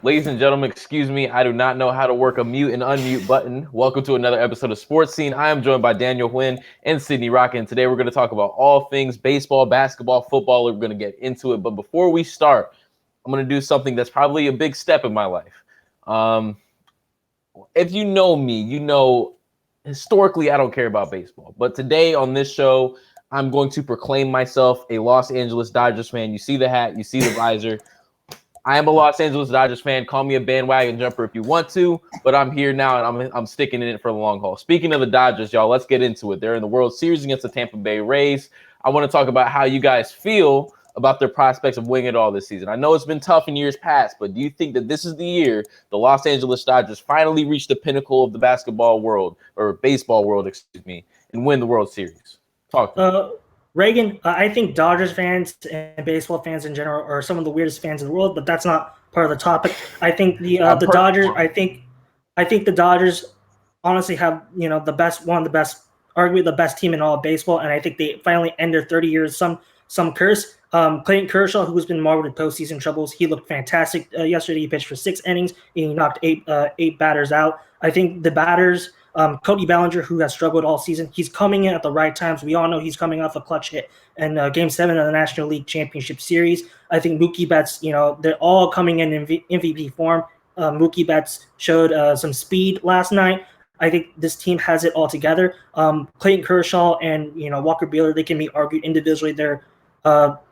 Ladies and gentlemen, excuse me, I do not know how to work a mute and unmute button. Welcome to another episode of Sports Scene. I am joined by Daniel Huynh and Sydney Rocket, and today we're going to talk about all things baseball, basketball, football. We're going to get into it, but before we start, I'm going to do something that's probably a big step in my life. If you know me, you know historically I don't care about baseball, but today on this show, I'm going to proclaim myself a Los Angeles Dodgers fan. You see the hat, you see the visor. I am a Los Angeles Dodgers fan. Call me a bandwagon jumper if you want to, but I'm here now and I'm sticking in it for the long haul. Speaking of the Dodgers, y'all, let's get into it. They're in the World Series against the Tampa Bay Rays. I want to talk about how you guys feel about their prospects of winning it all this season. I know it's been tough in years past, but do you think that this is the year the Los Angeles Dodgers finally reach the pinnacle of the basketball world, or baseball world, excuse me, and win the World Series? Talk to me. Reagan, I think Dodgers fans and baseball fans in general are some of the weirdest fans in the world, but that's not part of the topic. I think the Dodgers. I think the Dodgers honestly have the best, arguably the best team in all of baseball, and I think they finally end their 30 years some curse. Clayton Kershaw, who's been marred with postseason troubles, he looked fantastic yesterday. He pitched for 6 innings. He knocked eight batters out. I think the batters. Cody Bellinger, who has struggled all season, he's coming in at the right times. We all know he's coming off a clutch hit in Game 7 of the National League Championship Series. I think Mookie Betts, they're all coming in MVP form. Mookie Betts showed some speed last night. I think this team has it all together. Clayton Kershaw and Walker Buehler, they can be argued individually. They're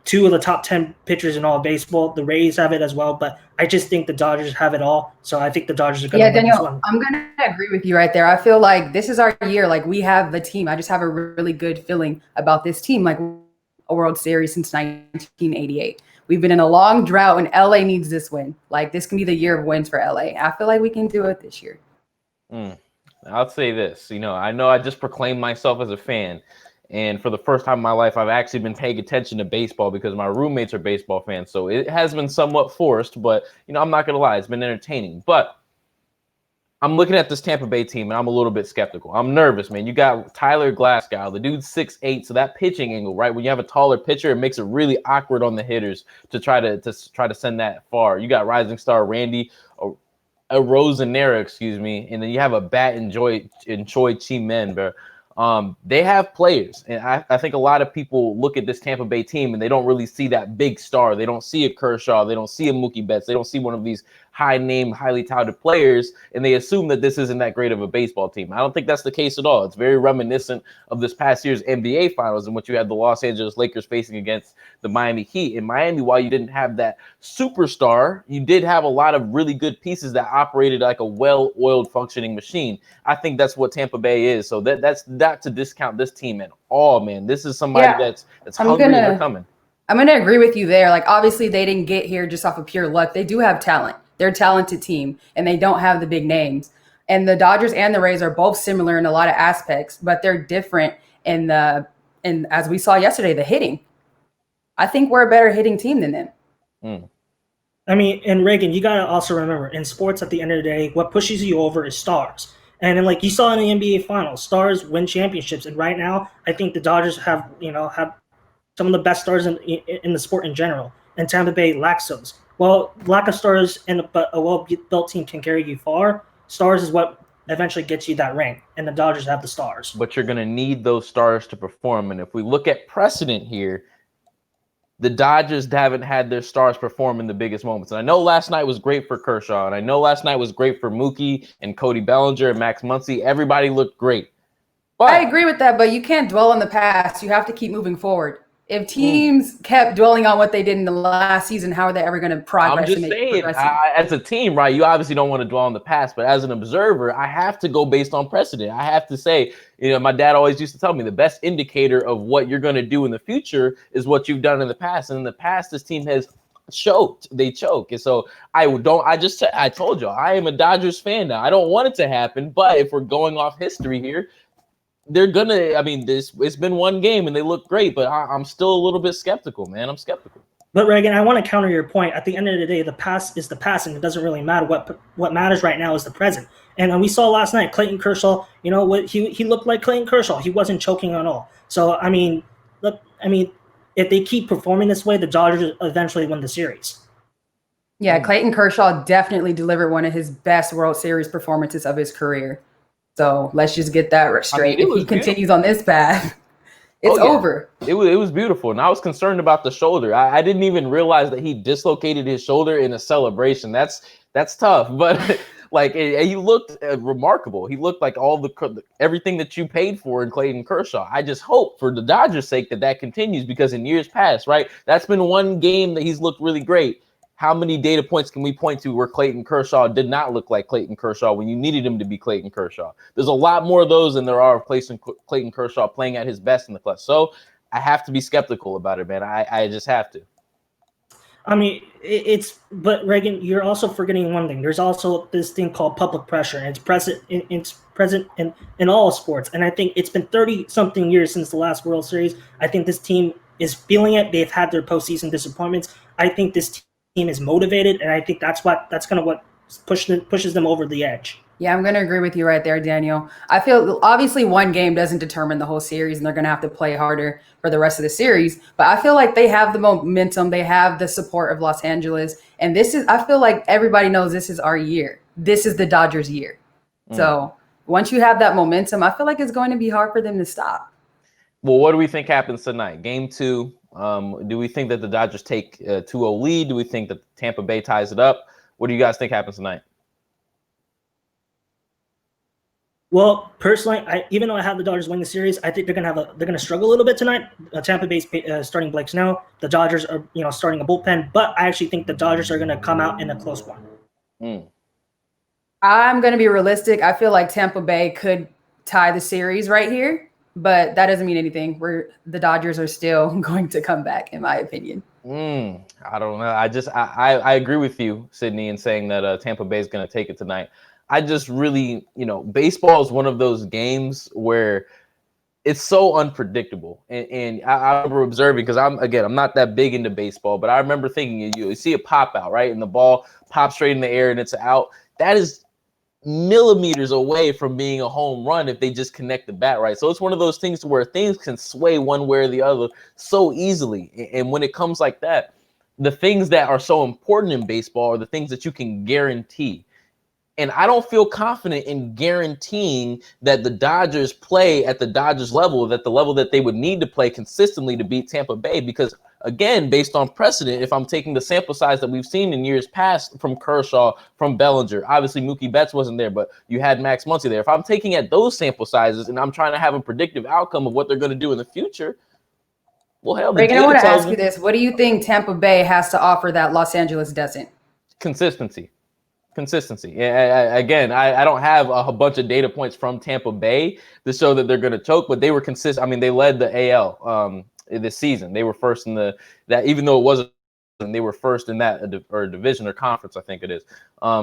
2 of the top 10 pitchers in all of baseball. The Rays have it as well, but I just think the Dodgers have it all. So I think the Dodgers are going to win this one. I'm going to agree with you right there. I feel like this is our year. Like, we have the team. I just have a really good feeling about this team. Like, a World Series since 1988. We've been in a long drought, and LA needs this win. Like, this can be the year of wins for LA. I feel like we can do it this year. I'll say this. I know I just proclaimed myself as a fan. And for the first time in my life, I've actually been paying attention to baseball because my roommates are baseball fans. So it has been somewhat forced, but, I'm not going to lie. It's been entertaining. But I'm looking at this Tampa Bay team, and I'm a little bit skeptical. I'm nervous, man. You got Tyler Glasgow. The dude's 6'8", so that pitching angle, right? When you have a taller pitcher, it makes it really awkward on the hitters to try to send that far. You got rising star Randy Rosanera, excuse me, and then you have a bat and Choi Chi-Men, bro. They have players, and I think a lot of people look at this Tampa Bay team and they don't really see that big star. They don't see a Kershaw. They don't see a Mookie Betts. They don't see one of these high-name, highly touted players, and they assume that this isn't that great of a baseball team. I don't think that's the case at all. It's very reminiscent of this past year's NBA Finals in which you had the Los Angeles Lakers facing against the Miami Heat. In Miami, while you didn't have that superstar, you did have a lot of really good pieces that operated like a well-oiled functioning machine. I think that's what Tampa Bay is. So that's not to discount this team at all, man. This is somebody that's hungry and they're coming. I'm going to agree with you there. Like, obviously, they didn't get here just off of pure luck. They do have talent. They're a talented team, and they don't have the big names. And the Dodgers and the Rays are both similar in a lot of aspects, but they're different in as we saw yesterday, the hitting. I think we're a better hitting team than them. I mean, and Reagan, you got to also remember, in sports, at the end of the day, what pushes you over is stars. And then, like you saw in the NBA Finals, stars win championships. And right now, I think the Dodgers have some of the best stars in the sport in general. And Tampa Bay lacks those. Well, lack of stars but a well-built team can carry you far. Stars is what eventually gets you that ring, and the Dodgers have the stars. But you're going to need those stars to perform. And if we look at precedent here, the Dodgers haven't had their stars perform in the biggest moments. And I know last night was great for Kershaw, and I know last night was great for Mookie and Cody Bellinger and Max Muncy. Everybody looked great. But I agree with that, but you can't dwell on the past. You have to keep moving forward. If teams kept dwelling on what they did in the last season, how are they ever going to progress? I'm just saying, as a team, right, you obviously don't want to dwell on the past, but as an observer, I have to go based on precedent. I have to say, my dad always used to tell me the best indicator of what you're going to do in the future is what you've done in the past. And in the past, this team has choked. They choke. And so I told you, I am a Dodgers fan now. I don't want it to happen, but if we're going off history here, they're gonna. It's been one game and they look great, but I'm still a little bit skeptical, man. I'm skeptical. But Reagan, I want to counter your point. At the end of the day, the past is the past, and it doesn't really matter. What matters right now is the present. And we saw last night, Clayton Kershaw. You know what? He looked like Clayton Kershaw. He wasn't choking at all. So if they keep performing this way, the Dodgers eventually win the series. Yeah, Clayton Kershaw definitely delivered one of his best World Series performances of his career. So let's just get that straight. If he continues on this path, it's over. It was beautiful. And I was concerned about the shoulder. I didn't even realize that he dislocated his shoulder in a celebration. That's tough. But he looked remarkable. He looked like everything that you paid for in Clayton Kershaw. I just hope for the Dodgers' sake that continues, because in years past, right, that's been one game that he's looked really great. How many data points can we point to where Clayton Kershaw did not look like Clayton Kershaw when you needed him to be Clayton Kershaw? There's a lot more of those than there are of Clayton Kershaw playing at his best in the clutch. So I have to be skeptical about it, man. I just have to. But Reagan, you're also forgetting one thing. There's also this thing called public pressure, and it's present in all sports. And I think it's been 30-something years since the last World Series. I think this team is feeling it. They've had their postseason disappointments. I think this team is motivated, and I think that's what pushes them over the edge. Yeah, I'm going to agree with you right there, Daniel. I feel obviously one game doesn't determine the whole series, and they're going to have to play harder for the rest of the series. But I feel like they have the momentum. They have the support of Los Angeles. And I feel like everybody knows this is our year. This is the Dodgers' year. So once you have that momentum, I feel like it's going to be hard for them to stop. Well, what do we think happens tonight? Game 2. Do we think that the Dodgers take a 2-0 lead? Do we think that Tampa Bay ties it up? What do you guys think happens tonight? Well, personally, even though I have the Dodgers win the series, I think they're gonna struggle a little bit tonight. Tampa Bay's starting Blake Snell. The Dodgers are starting a bullpen, but I actually think the Dodgers are gonna come out in a close one. I'm gonna be realistic. I feel like Tampa Bay could tie the series right here, but that doesn't mean anything. The Dodgers are still going to come back, in my opinion. I don't know. I agree with you, Sydney, in saying that Tampa Bay is going to take it tonight. I just really, baseball is one of those games where it's so unpredictable. And I remember observing, because I'm not that big into baseball, but I remember thinking, you see a pop out, right? And the ball pops straight in the air and it's out. That is millimeters away from being a home run if they just connect the bat right. So it's one of those things where things can sway one way or the other so easily. And when it comes like that, the things that are so important in baseball are the things that you can guarantee. And I don't feel confident in guaranteeing that the Dodgers play at the Dodgers level, that the level that they would need to play consistently to beat Tampa Bay, because again, based on precedent, if I'm taking the sample size that we've seen in years past from Kershaw, from Bellinger, obviously Mookie Betts wasn't there, but you had Max Muncy there. If I'm taking at those sample sizes and I'm trying to have a predictive outcome of what they're going to do in the future, well, hell, Reagan, I want to ask you this. What do you think Tampa Bay has to offer that Los Angeles doesn't? Consistency. Again, I don't have a bunch of data points from Tampa Bay to show that they're going to choke, but they were consistent. I mean, they led the AL this season. They were first in that, even though it wasn't, they were first in that or division or conference, I think it is.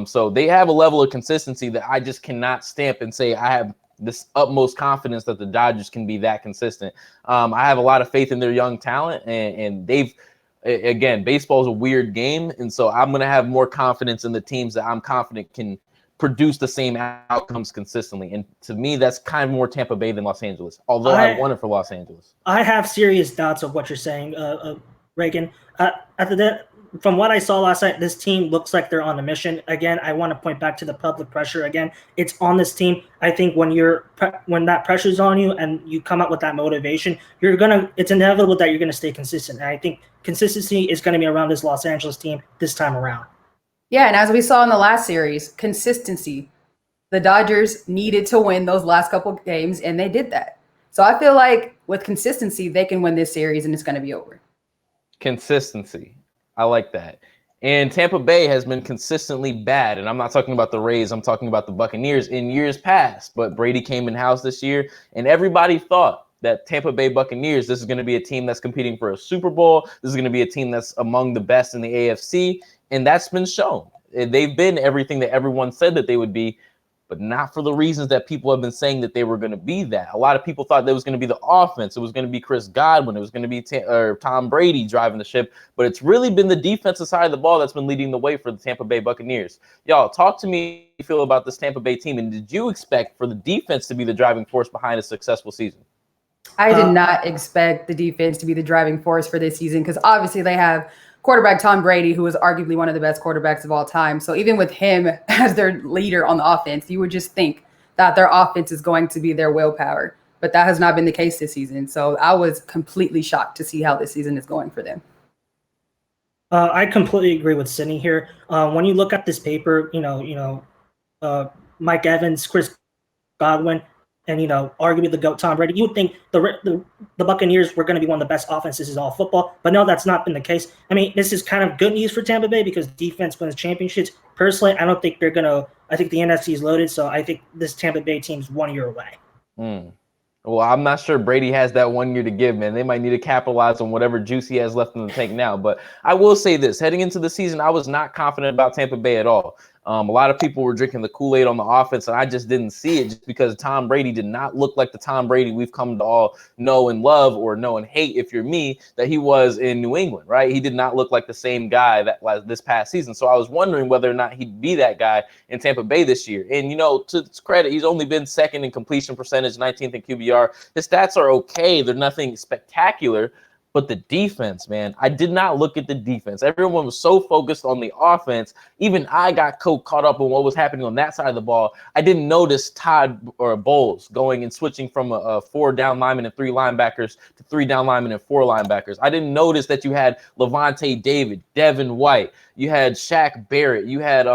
So they have a level of consistency that I just cannot stamp and say I have this utmost confidence that the Dodgers can be that consistent. I have a lot of faith in their young talent, and they've. Again, baseball is a weird game, and so I'm going to have more confidence in the teams that I'm confident can produce the same outcomes consistently. And to me, that's kind of more Tampa Bay than Los Angeles, although I want it for Los Angeles. I have serious doubts of what you're saying, Reagan. from what I saw last night, this team looks like they're on a mission. Again, I want to point back to the public pressure. Again, it's on this team. I think when that pressure's on you and you come up with that motivation, it's inevitable that you're gonna stay consistent. And I think consistency is gonna be around this Los Angeles team this time around. Yeah, and as we saw in the last series, consistency. The Dodgers needed to win those last couple games, and they did that. So I feel like with consistency, they can win this series, and it's going to be over. Consistency. I like that. And Tampa Bay has been consistently bad. And I'm not talking about the Rays. I'm talking about the Buccaneers in years past. But Brady came in house this year, and everybody thought that Tampa Bay Buccaneers, this is going to be a team that's competing for a Super Bowl. This is going to be a team that's among the best in the AFC. And that's been shown. They've been everything that everyone said that they would be, but not for the reasons that people have been saying that they were going to be that. A lot of people thought that was going to be the offense. It was going to be Chris Godwin. It was going to be Tom Brady driving the ship. But it's really been the defensive side of the ball that's been leading the way for the Tampa Bay Buccaneers. Y'all, talk to me how you feel about this Tampa Bay team. And did you expect for the defense to be the driving force behind a successful season? I did not expect the defense to be the driving force for this season because obviously they have quarterback Tom Brady, who is arguably one of the best quarterbacks of all time. So even with him as their leader on the offense, you would just think that their offense is going to be their willpower. But that has not been the case this season. So I was completely shocked to see how this season is going for them. I completely agree with Sydney here. When you look at this paper, Mike Evans, Chris Godwin, and arguably the GOAT Tom Brady, you would think the Buccaneers were going to be one of the best offenses in all football, but no, that's not been the case. I mean, this is kind of good news for Tampa Bay because defense wins championships. Personally, I don't think they're going to. I think the NFC is loaded, so I think this Tampa Bay team's 1 year away. Well, I'm not sure Brady has that 1 year to give, man. They might need to capitalize on whatever juice he has left in the tank now. But I will say this, heading into the season, I was not confident about Tampa Bay at all. A lot of people were drinking the Kool-Aid on the offense, and I just didn't see it just because Tom Brady did not look like the Tom Brady we've come to all know and love, or know and hate if you're me, that he was in New England, right? He did not look like the same guy that was this past season. So I was wondering whether or not he'd be that guy in Tampa Bay this year. And, to his credit, he's only been second in completion percentage, 19th in QBR. His stats are okay. They're nothing spectacular. But the defense, man, I did not look at the defense. Everyone was so focused on the offense. Even I got caught up on what was happening on that side of the ball. I didn't notice Todd or Bowles going and switching from a 4 down lineman and 3 linebackers to 3 down linemen and 4 linebackers. I didn't notice that you had Levante David, Devin White. You had Shaq Barrett. You had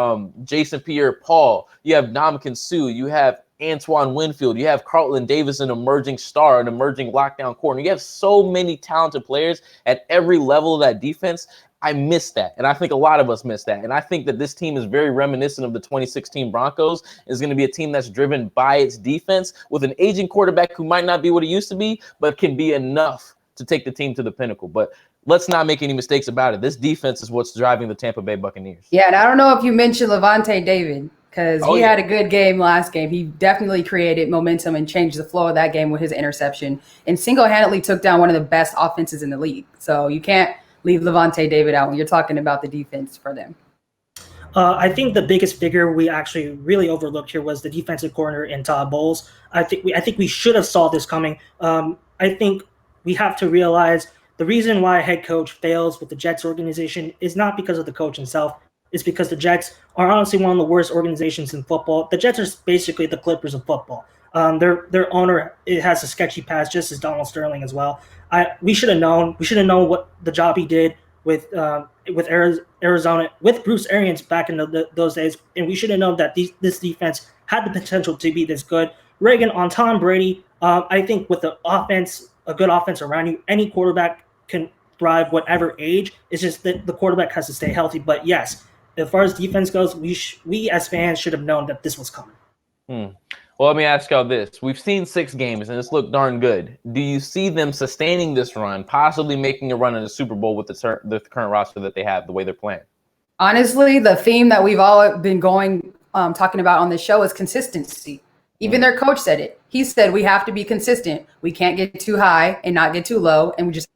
Jason Pierre-Paul. You have Ndamukong Suh. You have Antoine Winfield. You have Carlton Davis, an emerging star, an emerging lockdown corner. You have so many talented players at every level of that defense. I miss that. And I think a lot of us miss that. And I think that this team is very reminiscent of the 2016 Broncos. It's going to be a team that's driven by its defense with an aging quarterback who might not be what he used to be, but can be enough to take the team to the pinnacle. But let's not make any mistakes about it. This defense is what's driving the Tampa Bay Buccaneers. Yeah, and I don't know if you mentioned Levante David, because he had a good game last game. He definitely created momentum and changed the flow of that game with his interception and single-handedly took down one of the best offenses in the league. So you can't leave Levante David out when you're talking about the defense for them. I think the biggest figure we actually really overlooked here was the defensive corner in Todd Bowles. I think we should have saw this coming. I think we have to realize the reason why a head coach fails with the Jets organization is not because of the coach himself. It's because the Jets are honestly one of the worst organizations in football. The Jets are basically the Clippers of football. Their owner, it has a sketchy past, just as Donald Sterling as well. We should have known. We should have known what the job he did with Arizona, with Bruce Arians back in those days, and we should have known that this defense had the potential to be this good. Reagan on Tom Brady. I think with the offense, a good offense around you, any quarterback can thrive, whatever age. It's just that the quarterback has to stay healthy. But yes, as far as defense goes, we as fans should have known that this was coming. Well, let me ask y'all this. We've seen 6 games, and it's looked darn good. Do you see them sustaining this run, possibly making a run in the Super Bowl with the current roster that they have, the way they're playing? Honestly, the theme that we've all been talking about on this show is consistency. Even their coach said it. He said we have to be consistent. We can't get too high and not get too low, and we just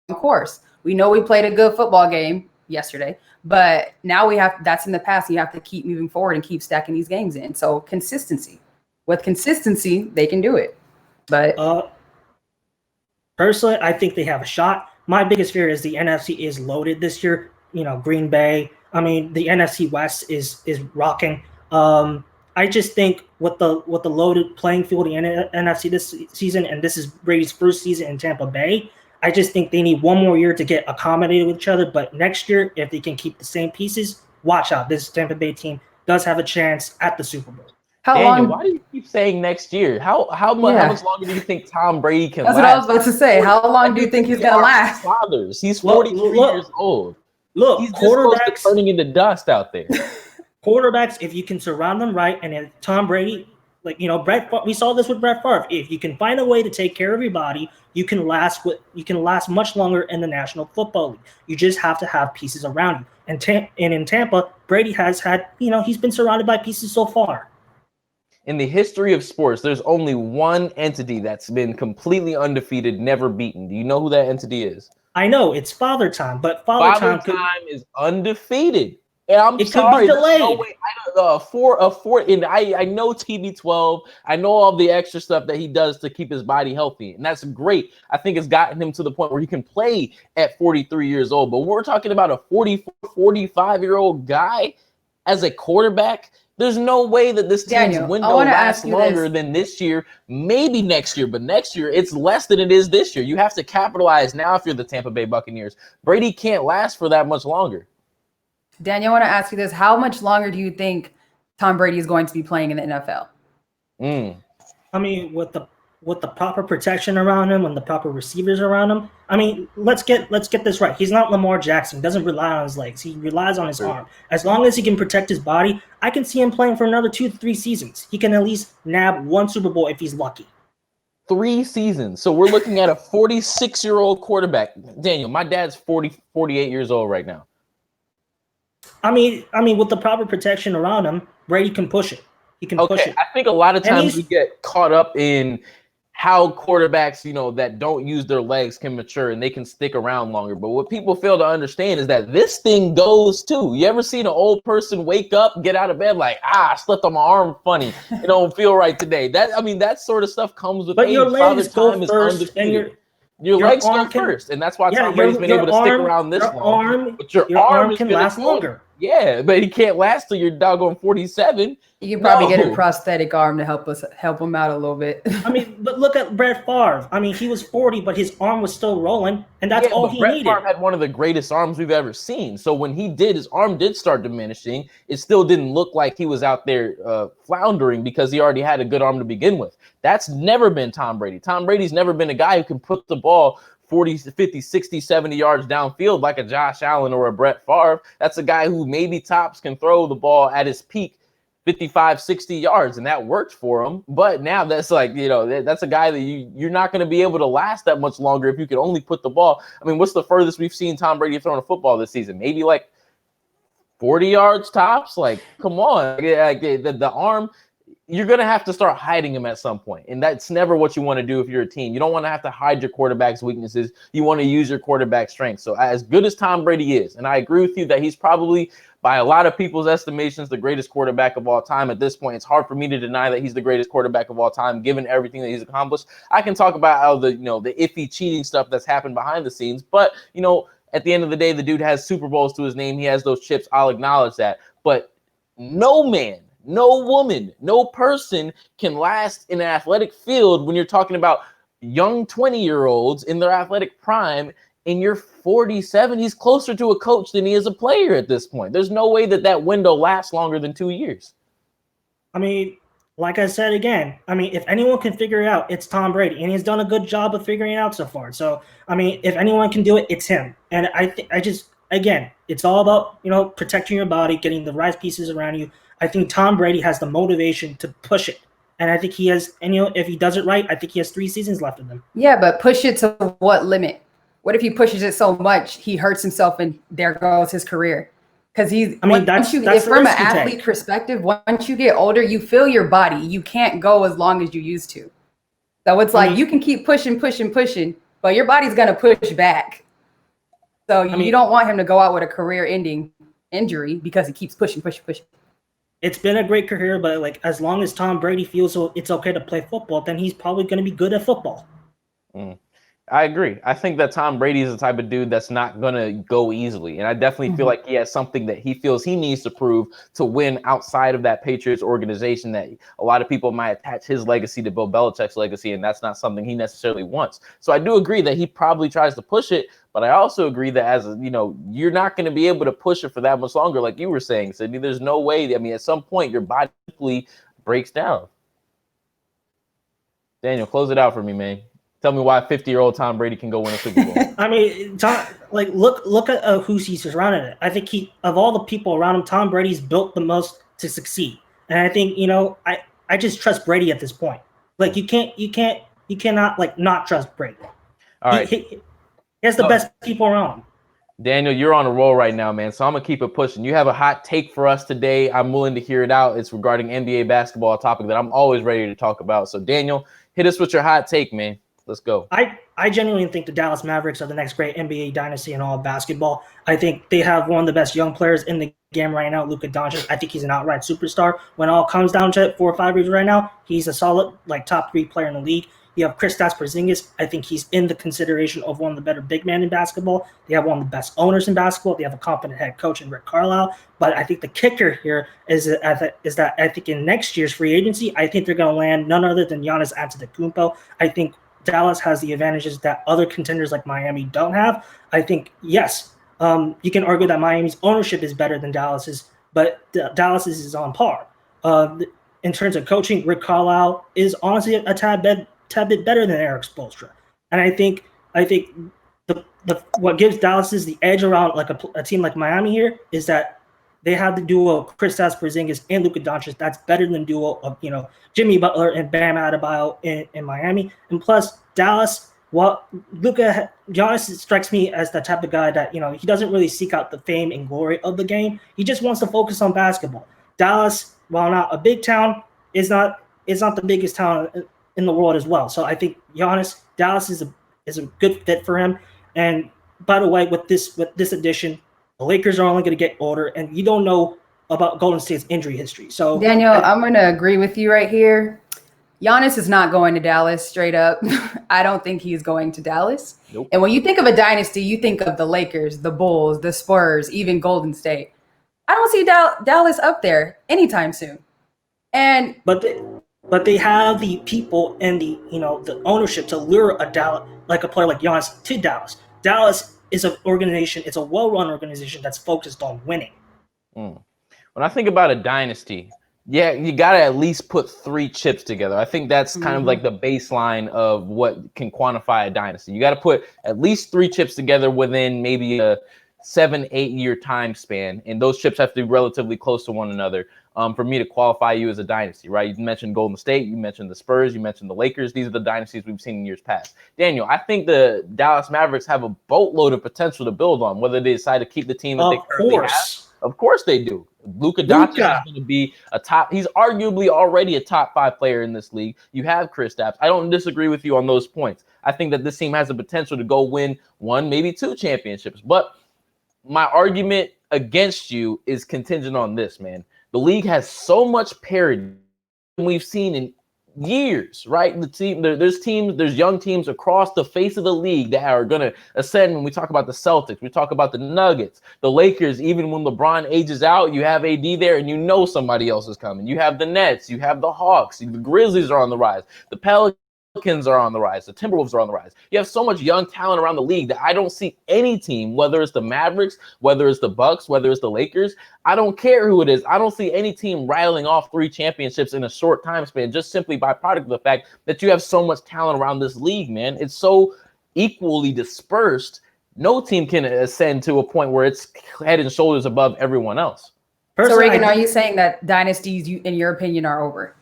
on course. We know we played a good football game yesterday, but now that's in the past. You have to keep moving forward and keep stacking these games in. So consistency. With consistency, they can do it. But personally, I think they have a shot. My biggest fear is the NFC is loaded this year. Green Bay. I mean, the NFC West is rocking. I just think with the loaded playing field in the NFC this season, and this is Brady's first season in Tampa Bay, I just think they need one more year to get accommodated with each other. But next year, if they can keep the same pieces, watch out. This Tampa Bay team does have a chance at the Super Bowl. Daniel, why do you keep saying next year? How much longer do you think Tom Brady can last? That's what I was about to say. How long do you think he's going to last? Fathers. He's 43 years old. Look, he's quarterbacks turning into dust out there. Quarterbacks, if you can surround them right, and then Tom Brady, we saw this with Brett Favre. If you can find a way to take care of your body, you can last much longer in the National Football League. You just have to have pieces around you. And in Tampa, Brady has had, he's been surrounded by pieces so far. In the history of sports, there's only one entity that's been completely undefeated, never beaten. Do you know who that entity is? I know it's Father Time, but Father Time is undefeated. And I'm sorry, could be delayed. No way. I know TB12. I know all the extra stuff that he does to keep his body healthy, and that's great. I think it's gotten him to the point where he can play at 43 years old. But we're talking about a 44, 45-year-old guy as a quarterback. There's no way that this team's window lasts longer than this year, maybe next year, but next year it's less than it is this year. You have to capitalize now if you're the Tampa Bay Buccaneers. Brady can't last for that much longer. Daniel, I want to ask you this. How much longer do you think Tom Brady is going to be playing in the NFL? I mean, with the proper protection around him and the proper receivers around him, I mean, let's get this right. He's not Lamar Jackson. He doesn't rely on his legs. He relies on his arm. As long as he can protect his body, I can see him playing for another 2 to 3 seasons. He can at least nab one Super Bowl if he's lucky. 3 seasons. So we're looking at a 46-year-old quarterback. Daniel, my dad's 48 years old right now. I mean, with the proper protection around him, Brady can push it. He can push it. I think a lot of times we get caught up in how quarterbacks, that don't use their legs can mature and they can stick around longer. But what people fail to understand is that this thing goes too. You ever seen an old person wake up, get out of bed like, I slept on my arm funny. It don't feel right today. That sort of stuff comes with age. Your legs go first, and your legs go first, and that's why Tom Brady's been able to stick around this long. But your arm can last longer. Yeah, but he can't last till you're doggone 47. You can probably get a prosthetic arm to help him out a little bit. I mean, but look at Brett Favre. I mean, he was 40, but his arm was still rolling, and that's all he needed. Brett Favre had one of the greatest arms we've ever seen. So when his arm did start diminishing, it still didn't look like he was out there floundering because he already had a good arm to begin with. That's never been Tom Brady. Tom Brady's never been a guy who can put the ball 40, 50, 60, 70 yards downfield like a Josh Allen or a Brett Favre. That's a guy who maybe tops can throw the ball at his peak 55, 60 yards, and that worked for him. But now that's that's a guy that you're not going to be able to last that much longer if you can only put the ball. I mean, what's the furthest we've seen Tom Brady throwing a football this season? Maybe like 40 yards tops? Like, come on. The arm, you're going to have to start hiding him at some point. And that's never what you want to do if you're a team. You don't want to have to hide your quarterback's weaknesses. You want to use your quarterback's strengths. So as good as Tom Brady is, and I agree with you that he's probably, by a lot of people's estimations, the greatest quarterback of all time at this point. It's hard for me to deny that he's the greatest quarterback of all time, given everything that he's accomplished. I can talk about how the iffy cheating stuff that's happened behind the scenes, but at the end of the day, the dude has Super Bowls to his name. He has those chips. I'll acknowledge that. But no man, no woman, no person can last in an athletic field when you're talking about young 20-year-olds in their athletic prime. And you're 47, he's closer to a coach than he is a player at this point. There's no way that window lasts longer than 2 years. I mean, like I said again, if anyone can figure it out, it's Tom Brady. And he's done a good job of figuring it out so far. So, if anyone can do it, it's him. And again, it's all about, protecting your body, getting the right pieces around you. I think Tom Brady has the motivation to push it. And I think he has, and if he does it right, I think he has 3 seasons left in him. Yeah, but push it to what limit? What if he pushes it so much he hurts himself and there goes his career? Because that's from an athlete perspective, once you get older, you feel your body. You can't go as long as you used to. So it's like you can keep pushing, but your body's going to push back. So you don't want him to go out with a career-ending injury because he keeps pushing. It's been a great career, but as long as Tom Brady feels it's okay to play football, then he's probably going to be good at football. I agree. I think that Tom Brady is the type of dude that's not going to go easily. And I definitely feel like he has something that he feels he needs to prove to win outside of that Patriots organization, that a lot of people might attach his legacy to Bill Belichick's legacy, and that's not something he necessarily wants. So I do agree that he probably tries to push it, but I also agree that you're not going to be able to push it for that much longer, like you were saying, Sydney. There's no way. I mean, at some point, your body simply breaks down. Daniel, close it out for me, man. Tell me why 50-year-old Tom Brady can go win a Super Bowl. I mean, look at who he's surrounded it. I think of all the people around him, Tom Brady's built the most to succeed. And I think, I just trust Brady at this point. Like you cannot like not trust Brady. All right. He has the best people around him. Daniel, you're on a roll right now, man. So I'm gonna keep it pushing. You have a hot take for us today. I'm willing to hear it out. It's regarding NBA basketball, a topic that I'm always ready to talk about. So Daniel, hit us with your hot take, man. Let's go. I genuinely think the Dallas Mavericks are the next great NBA dynasty in all of basketball. I think they have one of the best young players in the game right now, Luka Doncic. I think he's an outright superstar. When all comes down to it, 4 or 5 years right now, he's a solid top 3 player in the league. You have Kristaps Porzingis. I think he's in the consideration of one of the better big men in basketball. They have one of the best owners in basketball. They have a competent head coach in Rick Carlisle. But I think the kicker here is that I think in next year's free agency, I think they're going to land none other than Giannis Antetokounmpo. I think Dallas has the advantages that other contenders like Miami don't have. I think, yes, you can argue that Miami's ownership is better than Dallas's, but Dallas's is on par. In terms of coaching, Rick Carlisle is honestly a tad bit better than Eric Spoelstra. And I think what gives Dallas's the edge around like a team like Miami here is that they have the duo of Kristaps Porzingis and Luka Doncic. That's better than the duo of Jimmy Butler and Bam Adebayo in Miami. And plus Dallas, Giannis strikes me as the type of guy that he doesn't really seek out the fame and glory of the game. He just wants to focus on basketball. Dallas, while not a big town, is not the biggest town in the world as well. So I think Dallas is a good fit for him. And by the way, with this addition, the Lakers are only going to get older, and you don't know about Golden State's injury history. So Daniel, I'm going to agree with you right here. Giannis is not going to Dallas, straight up. I don't think he's going to Dallas. Nope. And when you think of a dynasty, you think of the Lakers, the Bulls, the Spurs, even Golden State. I don't see Dallas up there anytime soon. But they have the people and the ownership to lure a player like Giannis to Dallas. Dallas is an organization. It's a well-run organization that's focused on winning. When I think about a dynasty, yeah, you got to at least put 3 chips together. I think that's kind of like the baseline of what can quantify a dynasty. You got to put at least 3 chips together within maybe a 7-8 year time span, and those chips have to be relatively close to one another for me to qualify you as a dynasty, right? You mentioned Golden State, you mentioned the Spurs, you mentioned the Lakers. These are the dynasties we've seen in years past. Daniel, I think the Dallas Mavericks have a boatload of potential to build on, whether they decide to keep the team that they currently have. Of course they do. Luka Doncic is going to be he's arguably already a top 5 player in this league. You have Kristaps. I don't disagree with you on those points. I think that this team has the potential to go win 1, maybe 2 championships. But my argument against you is contingent on this, man. The league has so much parity we've seen in years, right? There's young teams across the face of the league that are going to ascend. When we talk about the Celtics, we talk about the Nuggets, the Lakers. Even when LeBron ages out, you have AD there, and somebody else is coming. You have the Nets, you have the Hawks, the Grizzlies are on the rise, the Pelicans are on the rise, the Timberwolves are on the rise. You have so much young talent around the league that I don't see any team, whether it's the Mavericks, whether it's the Bucks, whether it's the Lakers, I don't care who it is. I don't see any team rattling off 3 championships in a short time span, just simply by product of the fact that you have so much talent around this league, man. It's so equally dispersed. No team can ascend to a point where it's head and shoulders above everyone else. Personally, so Reagan, are you saying that dynasties, in your opinion, are over?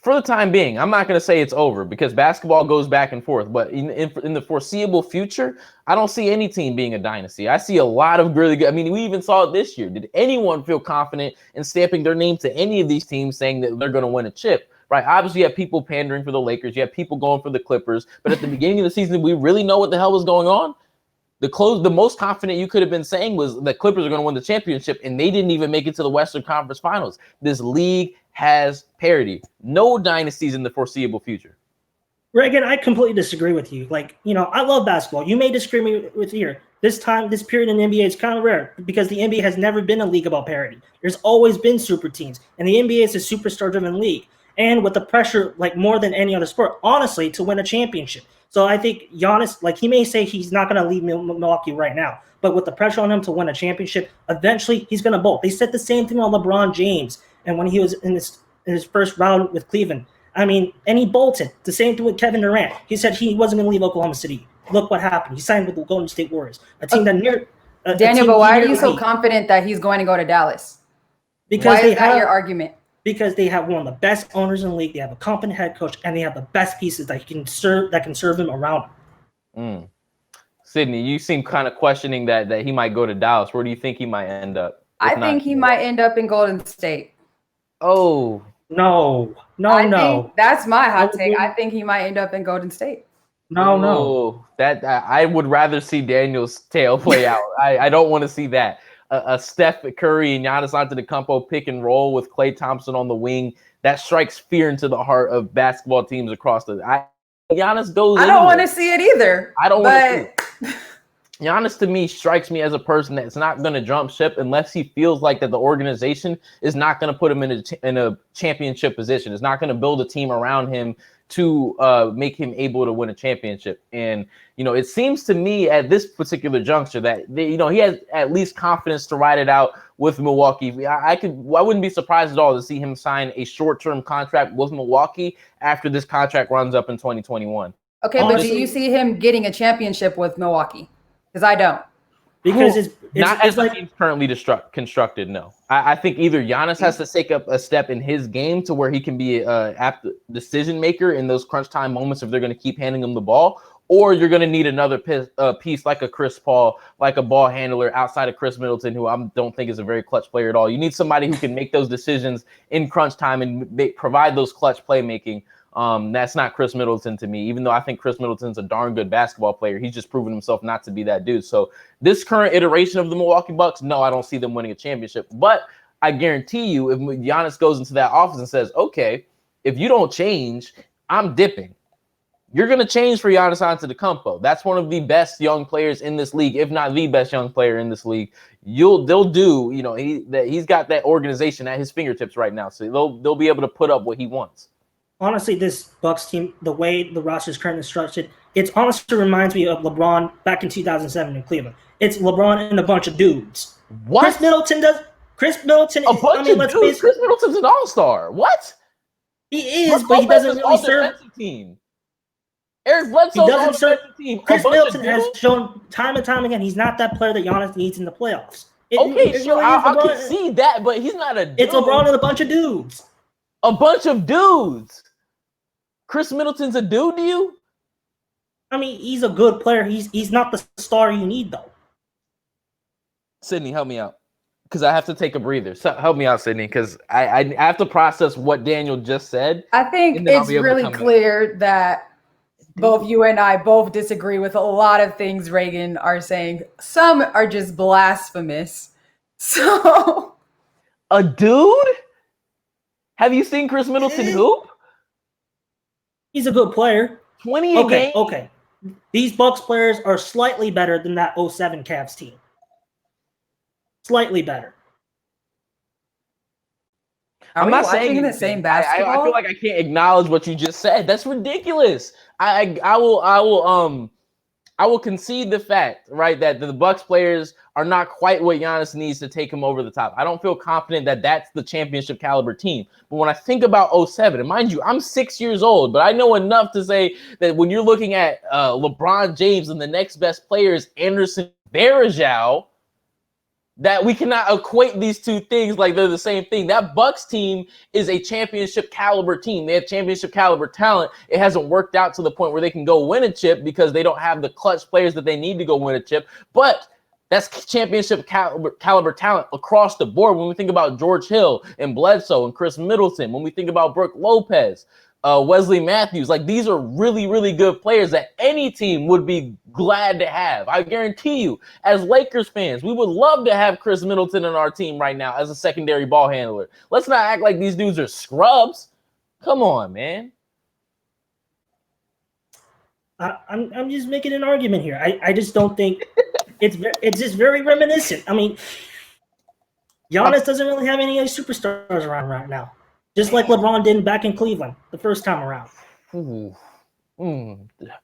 For the time being, I'm not going to say it's over because basketball goes back and forth. But in the foreseeable future, I don't see any team being a dynasty. I see a lot of really good. I mean, we even saw it this year. Did anyone feel confident in stamping their name to any of these teams saying that they're going to win a chip? Right? Obviously, you have people pandering for the Lakers. You have people going for the Clippers. But at the beginning of the season, did we really know what the hell was going on? The most confident you could have been saying was the Clippers are going to win the championship, and they didn't even make it to the Western Conference Finals. This league has parity. No dynasties in the foreseeable future. Reagan, I completely disagree with you. Like, I love basketball. You may disagree with here. This period in the NBA is kind of rare because the NBA has never been a league about parity. There's always been super teams, and the NBA is a superstar-driven league. And with the pressure, like more than any other sport, honestly, to win a championship. So I think Giannis, like he may say he's not going to leave Milwaukee right now, but with the pressure on him to win a championship, eventually he's going to bolt. They said the same thing on LeBron James, and when he was in his first round with Cleveland. I mean, and he bolted. The same thing with Kevin Durant. He said he wasn't going to leave Oklahoma City. Look what happened. He signed with the Golden State Warriors, a team that Daniel, but why are you so confident that he's going to go to Dallas? Because why is that your argument? Because they have one of the best owners in the league. They have a competent head coach, and they have the best pieces that can serve him around him. Sydney, you seem kind of questioning that he might go to Dallas. Where do you think he might end up? I think he might end up in Golden State. Oh. No. That's my hot take. I think he might end up in Golden State. No. That I would rather see Daniel's tale play out. I don't want to see that. A Steph Curry and Giannis Antetokounmpo pick and roll with Klay Thompson on the wing. That strikes fear into the heart of basketball teams across Giannis goes. I don't want to see it either. I don't want to see it. Giannis to me strikes me as a person that's not going to jump ship unless he feels like that the organization is not going to put him in a championship position. It's not going to build a team around him to make him able to win a championship. And, it seems to me at this particular juncture that, he has at least confidence to ride it out with Milwaukee. I wouldn't be surprised at all to see him sign a short-term contract with Milwaukee after this contract runs up in 2021. Okay, honestly, but do you see him getting a championship with Milwaukee? Because I don't. Because it's not as like it's currently constructed. No, I think either Giannis has to take up a step in his game to where he can be a apt decision maker in those crunch time moments if they're going to keep handing him the ball, or you're going to need another piece like a Chris Paul, like a ball handler outside of Chris Middleton, who I don't think is a very clutch player at all. You need somebody who can make those decisions in crunch time and provide those clutch playmaking. That's not Chris Middleton to me, even though I think Chris Middleton's a darn good basketball player. He's just proven himself not to be that dude. So this current iteration of the Milwaukee Bucks, no, I don't see them winning a championship. But I guarantee you, if Giannis goes into that office and says, okay, if you don't change, I'm dipping. You're going to change for Giannis Antetokounmpo. That's one of the best young players in this league, if not the best young player in this league. They'll do, he's got that organization at his fingertips right now. So they'll be able to put up what he wants. Honestly, this Bucks team, the way the roster is currently structured, it honestly reminds me of LeBron back in 2007 in Cleveland. It's LeBron and a bunch of dudes. What? Chris Middleton. A bunch of dudes? Chris Middleton's an all-star. What? He is, but he doesn't really serve. Team. Eric Bledsoe's on the defensive team. Chris Middleton has shown time and time again he's not that player that Giannis needs in the playoffs. I can see that, but he's not a dude. It's LeBron and a bunch of dudes. A bunch of dudes. Chris Middleton's a dude to you? I mean, he's a good player. He's not the star you need, though. Sydney, help me out. Because I have to take a breather. So help me out, Sydney, because I have to process what Daniel just said. I think it's really clear that both you and I both disagree with a lot of things Reagan are saying. Some are just blasphemous. So a dude? Have you seen Chris Middleton hoop? He's a good player. 20 a game? Okay. These Bucks players are slightly better than that 07 Cavs team. Slightly better. I'm not saying the same basketball. I feel like I can't acknowledge what you just said. That's ridiculous. I will concede the fact, right, that the Bucks players are not quite what Giannis needs to take him over the top. I don't feel confident that that's the championship caliber team. But when I think about 07, and mind you, I'm 6 years old, but I know enough to say that when you're looking at LeBron James and the next best players, Anderson Varejao, that we cannot equate these two things like they're the same thing. That Bucks team is a championship caliber team. They have championship caliber talent. It hasn't worked out to the point where they can go win a chip because they don't have the clutch players that they need to go win a chip. But that's championship caliber talent across the board. When we think about George Hill and Bledsoe and Chris Middleton, when we think about Brook Lopez, Wesley Matthews, like these are really, really good players that any team would be glad to have. I guarantee you, as Lakers fans, we would love to have Chris Middleton in our team right now as a secondary ball handler. Let's not act like these dudes are scrubs. Come on, man. I'm just making an argument here. I just don't think it's just very reminiscent. I mean, Giannis doesn't really have any superstars around right now, just like LeBron did back in Cleveland the first time around. Ooh.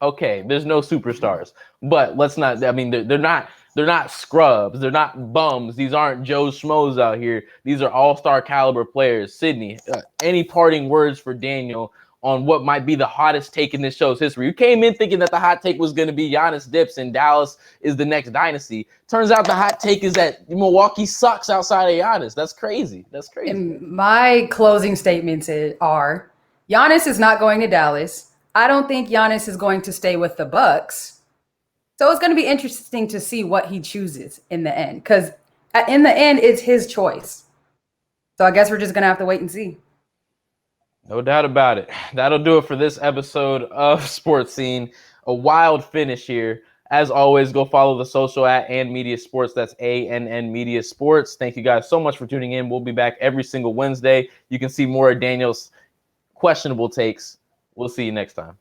Okay, there's no superstars, but let's not. I mean, they're not scrubs. They're not bums. These aren't Joe Schmoes out here. These are all-star caliber players. Sydney, any parting words for Daniel on what might be the hottest take in this show's history? You came in thinking that the hot take was going to be Giannis dips and Dallas is the next dynasty. Turns out the hot take is that Milwaukee sucks outside of Giannis. That's crazy. That's crazy. And my closing statements are: Giannis is not going to Dallas. I don't think Giannis is going to stay with the Bucks. So it's going to be interesting to see what he chooses in the end, because in the end, it's his choice. So I guess we're just going to have to wait and see. No doubt about it. That'll do it for this episode of Sports Scene. A wild finish here. As always, go follow the social at Ann Media Sports. That's ANN Media Sports. Thank you guys so much for tuning in. We'll be back every single Wednesday. You can see more of Daniel's questionable takes. We'll see you next time.